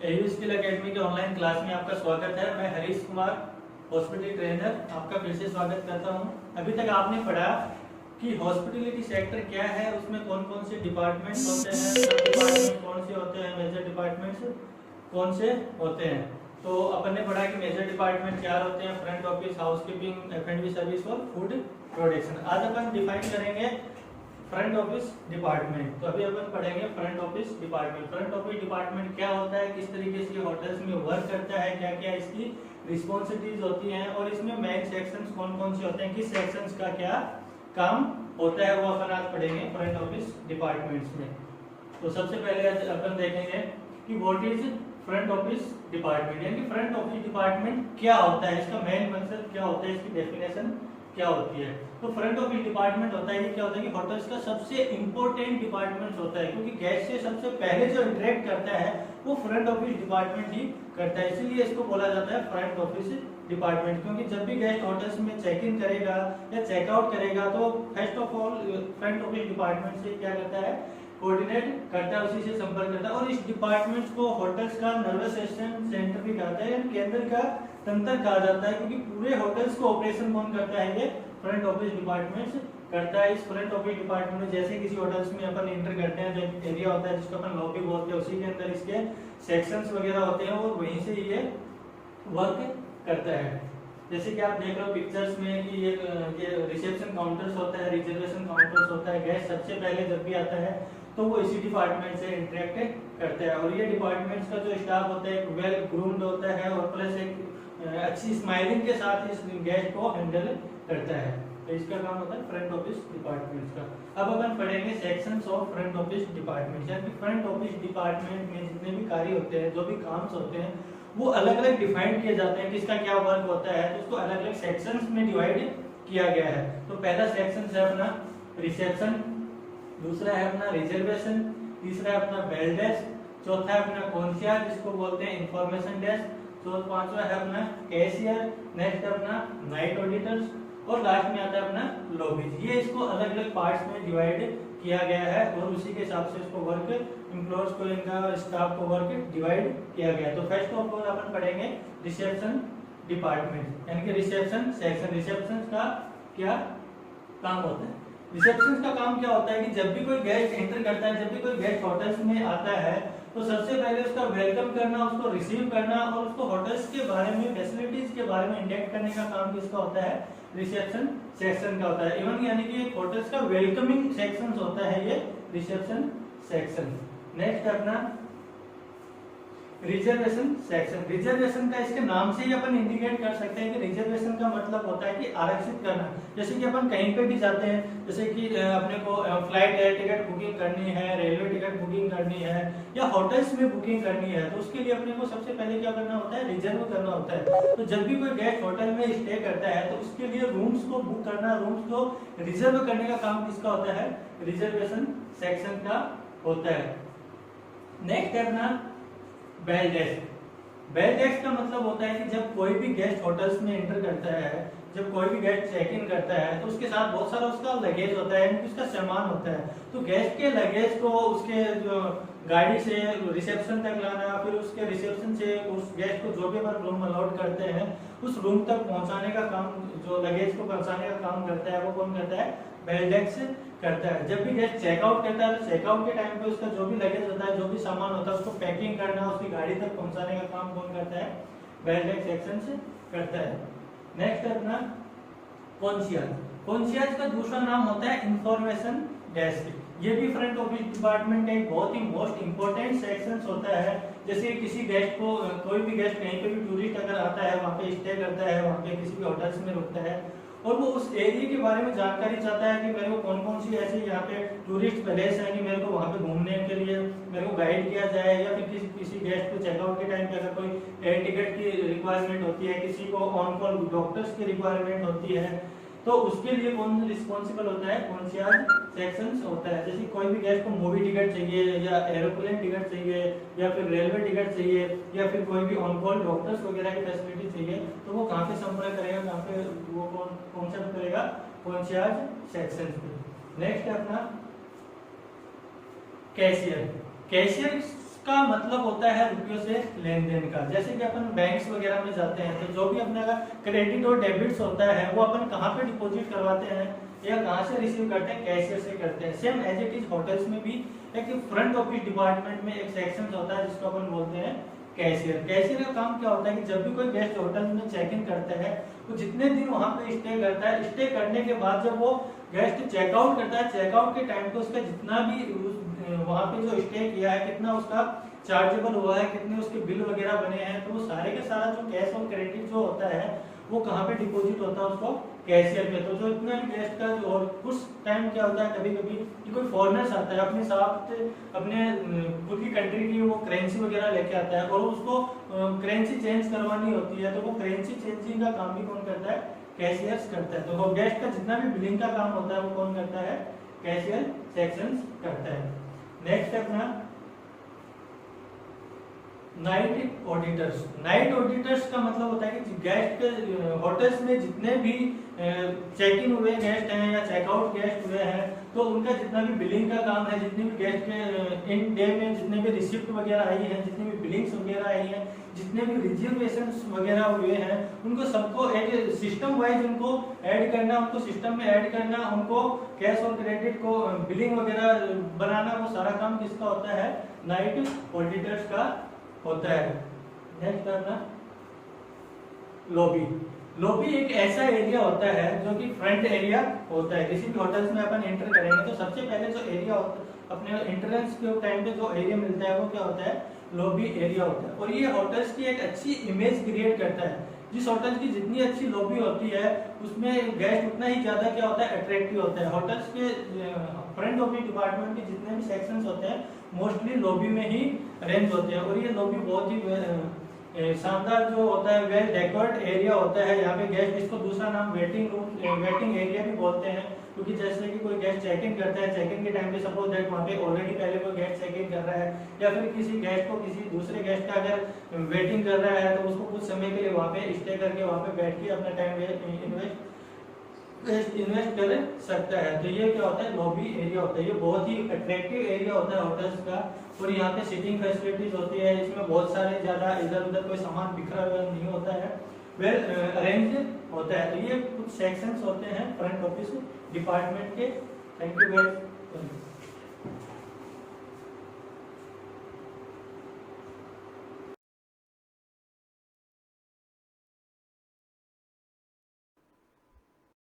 AU skill academy के online class में आपका स्वागत है। मैं हरीश कुमार, हॉस्पिटल ट्रेनर, आपका फिर से स्वागत करता हूं। अभी तक आपने पढ़ा कि हॉस्पिटलिटी सेक्टर क्या है, उसमें कौन कौन से डिपार्टमेंट्स होते हैं, सब डिपार्टमेंट कौन से होते हैं, मेजर डिपार्टमेंट्स कौन से होते हैं। तो अपन ने पढ़ा कि मेजर डिपार्टमेंट क्या होते हैं, फ्रंट ऑफिस, हाउसकीपिंग, एफ&बी सर्विस और फूड प्रोडक्शन। आज अपन डिफाइन करेंगे फ्रंट ऑफिस डिपार्टमेंट। तो अभी अपन पढ़ेंगे front office department. Front office department क्या होता है, किस तरीके से होटल्स में वर्क करता है, क्या क्या इसकी रिस्पॉन्सिबिलिटीज होती हैं और इसमें मेन सेक्शंस कौन कौन से होते हैं, किस सेक्शंस का क्या काम होता है, वो अपन आज पढ़ेंगे फ्रंट ऑफिस डिपार्टमेंट्स में। तो सबसे पहले अपन देखेंगे कि what is front office department, यानी फ्रंट ऑफिस डिपार्टमेंट क्या होता है, इसका मेन मकसद क्या होता है, इसकी डेफिनेशन क्या होती है। तो फ्रंट ऑफिस डिपार्टमेंट होता है, ये क्या होता है कि होटल्स का सबसे इंपॉर्टेंट डिपार्टमेंट होता है, क्योंकि गेस्ट से सबसे पहले जो इंटरेक्ट करता है वो फ्रंट ऑफिस डिपार्टमेंट ही करता है, इसीलिए इसको बोला जाता है फ्रंट ऑफिस डिपार्टमेंट। क्योंकि जब भी गेस्ट होटल्स में चेक इन करेगा या चेकआउट करेगा तो first of all front office department से क्या करता है, कोऑर्डिनेट करता है, उसी से संपर्क करता है। और इस डिपार्टमेंट को होटल्स का नर्वस सिस्टम सेंटर भी कहता है, यानी केंद्र का तंत्र कहा जाता है, क्योंकि पूरे होटल्स को ऑपरेशन कौन करता है, ये फ्रंट ऑफिस डिपार्टमेंट करता है। इस फ्रंट ऑफिस डिपार्टमेंट में जैसे किसी होटल्स में अपन एंटर करते हैं, जो एरिया होता है जिसको अपन लॉबी बोलते हैं, उसी के अंदर इसके सेक्शंस वगैरह होते हैं और वहीं से ये वर्क करता है। जैसे कि आप देख रहे हो पिक्चर्स में कि ये रिसेप्शन काउंटर्स होता है, रिजर्वेशन काउंटर्स होता है। गेस्ट सबसे पहले जब भी आता है तो वो इसी डिपार्टमेंट से इंटरेक्ट करता है। और ये डिपार्टमेंट्स का जो स्टाफ होता है वेल ग्रूम्ड होता है और प्लस एक अच्छी स्माइलिंग के साथ इस गेस्ट को हैंडल करता है। तो इसका काम होता है फ्रंट ऑफिस डिपार्टमेंट का। अब अपन पढ़ेंगे sections of front office department, यानी फ्रंट ऑफिस डिपार्टमेंट में जितने भी कार्य होते हैं, जो भी काम होते हैं, वो अलग अलग डिफाइन किए जाते हैं, किसका क्या वर्क होता है, तो उसको अलग अलग सेक्शंस में डिवाइड किया गया है। तो पहला सेक्शन है अपना रिसेप्शन, दूसरा है अपना रिजर्वेशन, तीसरा है अपना बेल डेस्क, चौथा है अपना कॉन्शियस जिसको बोलते हैं इंफॉर्मेशन डेस्क, तो पांचवा है अपना कैशियर, नेक्स्ट है अपना नाइट ऑडिटर्स और लास्ट में आता है अपना लॉबीज। ये इसको अलग अलग पार्ट्स में डिवाइड किया गया है और उसी के हिसाब से इसको वर्क एम्प्लॉयज को, इनका स्टाफ को वर्क डिवाइड किया गया है। तो फर्स्ट ऑफ ऑल अपन पढ़ेंगे रिसेप्शन डिपार्टमेंट, यानी कि रिसेप्शन सेक्शन। रिसेप्शन का क्या काम होता है, रिसेप्शन का काम क्या होता है कि जब भी कोई गेस्ट एंटर करता है, जब भी कोई गेस्ट होटल्स में आता है तो सबसे पहले उसका वेलकम करना, उसको रिसीव करना और उसको होटल्स के बारे में, फैसिलिटीज के बारे में इंडिकेट करने का काम किसका होता है, रिसेप्शन सेक्शन का होता है। इवन यानी कि होटल्स का वेलकमिंग सेक्शन होता है ये रिसेप्शन सेक्शन। नेक्स्ट अपना रिजर्वेशन सेक्शन। रिजर्वेशन का इसके नाम से ही अपन इंडिकेट कर सकते हैं कि रिजर्वेशन का मतलब होता है कि आरक्षित करना। जैसे कि अपन कहीं पे भी जाते हैं, जैसे कि अपने को फ्लाइट एयर टिकट बुकिंग करनी है, रेलवे टिकट बुकिंग करनी है या होटल्स में बुकिंग करनी है, तो उसके लिए अपने को सबसे पहले क्या करना होता है, रिजर्व करना होता है। तो जब भी कोई गेस्ट होटल में स्टे करता है तो उसके लिए रूम्स को बुक करना, रूम्स को रिजर्व करने का काम किसका होता है, रिजर्वेशन सेक्शन का होता है। नेक्स्ट है अपना बेल डेस्क। बेल डेस्क का मतलब होता है कि जब कोई भी गेस्ट होटल्स में एंटर करता है, जब कोई भी गेस्ट चेक इन करता है तो उसके साथ बहुत सारा उसका लगेज होता है, उसका सामान होता है। तो गेस्ट के लगेज को उसके जो गाड़ी से रिसेप्शन तक लाना, फिर उसके रिसेप्शन से उस गेस्ट को जो भी अपन रूम अलॉट करते हैं उस रूम तक पहुंचाने का काम, जो लगेज को पहुंचाने का काम करता है वो कौन करता है, बेल डेस्क करता है। जब भी गेस्ट चेकआउट करता है तो चेकआउट के टाइम पे उसका जो भी लगेज होता है, जो भी सामान होता है, उसको पैकिंग करना, उसकी गाड़ी तक पहुंचाने का काम कौन करता है, बेल डेस्क सेक्शन से करता है। नेक्स्ट है अपना कॉन्शियस। कॉन्शियस का दूसरा नाम होता है इंफॉर्मेशन डेस्क। ये भी फ्रंट ऑफिस डिपार्टमेंट का एक बहुत ही मोस्ट इंपोर्टेंट सेक्शन होता है। जैसे किसी गेस्ट को, कोई भी गेस्ट कहीं पे भी टूरिस्ट अगर आता है, वहाँ पे स्टे करता है, वहाँ पे किसी भी होटल्स में रुकता है और वो उस एरिया के बारे में जानकारी चाहता है कि मेरे को कौन कौन सी ऐसे यहाँ पे टूरिस्ट प्लेस है कि मेरे को वहाँ पे घूमने के लिए मेरे को गाइड किया जाए, या फिर किसी गेस्ट को चेकआउट के टाइम पे अगर कोई एयर टिकट की रिक्वायरमेंट होती है, किसी को ऑन कॉल डॉक्टर्स की रिक्वायरमेंट होती है, तो उसके लिए कौन रिस्पॉन्सिबल होता है, कॉन्शियस सेक्शन होता है। जैसे कोई भी गेस्ट को मूवी टिकट चाहिए या एरोप्लेन टिकट चाहिए या फिर रेलवे टिकट चाहिए या फिर कोई भी ऑन कॉल डॉक्टर्स वगैरह की फैसिलिटी चाहिए, तो वो कहाँ पे संपर्क करेगा, कहाँ पे वो कौन सा करेगा, कॉन्शियस सेक्शन पे। नेक्स्ट है अपना कैशियर। कैशियर का मतलब होता है रुपयों से लेन देन का। जैसे कि अपन बैंक्स वगैरह में जाते हैं तो जो भी अपना क्रेडिट और डेबिट्स होता है वो अपन कहाँ पे डिपॉजिट करवाते हैं या कहाँ से रिसीव करते हैं, कैशियर से करते हैं। Same as it is hotels में भी एक फ्रंट ऑफिस डिपार्टमेंट में एक सेक्शन होता है जिसको अपन बोलते हैं कैशियर। कैशियर का काम क्या होता है कि जब भी कोई गेस्ट होटल में चेक इन करता है तो जितने दिन वहां पे स्टे करता है, स्टे करने के बाद जब वो गेस्ट चेकआउट करता है, चेकआउट के टाइम पे उसका जितना भी वहां पे जो स्टे किया है, कितना उसका चार्जेबल हुआ है, कितने उसके बिल वगैरह बने हैं, तो वो सारे के सारा जो कैश और क्रेडिट जो होता है वो कहाँ पे डिपॉजिट होता है, उसको कैशियर पे। तो जो इतना भी गेस्ट का और उस टाइम क्या होता है, कभी कभी कि कोई फॉरेनर्स आता है अपने साथ अपने खुद की कंट्री की वो करेंसी वगैरह लेके आता है और उसको करेंसी चेंज करवानी होती है, तो वो करेंसी चेंजिंग का काम भी कौन करता है, कैशियर्स करता है। तो वो गेस्ट का जितना भी बिलिंग का काम होता है वो कौन करता है, कैशियर सेक्शन करता है। नेक्स्ट है अपना नाइट ऑडिटर्स। नाइट ऑडिटर्स का मतलब होता है कि गेस्ट के होटल्स में जितने भी चेक इन हुए गेस्ट हैं या चेकआउट गेस्ट हुए हैं, तो उनका जितना भी बिलिंग का काम है, जितने भी गेस्ट के इन डे में जितने भी रिसिप्ट वगैरह आई है, जितनी भी बिलिंग्स वगैरह आई है, जितने भी रिजर्वेशंस वगैरह हुए हैं, उनको सबको एक सिस्टम वाइज उनको ऐड करना, उनको सिस्टम में ऐड करना, उनको कैश और क्रेडिट को बिलिंग वगैरह बनाना, वो सारा काम किसका होता है, नाइट ऑडिटर्स का होता है। नेक्स्ट अपना लॉबी। लॉबी एक ऐसा एरिया होता है जो कि फ्रंट एरिया होता है। किसी भी होटल्स में अपन एंटर करेंगे तो सबसे पहले जो एरिया होता है अपने एंट्रेंस के टाइम पे जो एरिया मिलता है वो क्या होता है, लॉबी एरिया होता है। और ये होटल्स की एक अच्छी इमेज क्रिएट करता है। जिस होटल की जितनी अच्छी लॉबी होती है उसमें गेस्ट उतना ही ज्यादा क्या होता है, अट्रैक्टिव होता है। होटल्स के फ्रंट ऑफिस डिपार्टमेंट के जितने भी सेक्शंस होते हैं मोस्टली लॉबी में ही अरेंज होते हैं। और ये लॉबी बहुत ही शानदार जो होता है, वेल डेकोरेट एरिया होता है। यहाँ पे गेस्ट, इसको दूसरा नाम वेटिंग रूम, वेटिंग एरिया भी बोलते हैं, क्योंकि जैसे कि कोई गेस्ट चेक इन करता है, चेक इन के टाइम पे सपोज दैट वहाँ पे ऑलरेडी पहले कोई गेस्ट चेक इन कर रहा है या फिर किसी गेस्ट को किसी दूसरे गेस्ट का अगर वेटिंग कर रहा है तो उसको कुछ समय के लिए वहाँ पे स्टे करके वहाँ पे बैठ के अपना टाइम इन्वेस्ट कर सकता है। तो ये क्या होता है, लॉबी एरिया होता है। ये बहुत ही अट्रैक्टिव एरिया होता है होटल्स का। और यहाँ पे सिटिंग फैसिलिटीज होती है, इसमें बहुत सारे ज्यादा इधर उधर कोई सामान बिखरा हुआ नहीं होता है, वेल अरेंज होता है। तो ये कुछ सेक्शंस होते हैं फ्रंट ऑफिस डिपार्टमेंट के। Thank you guys.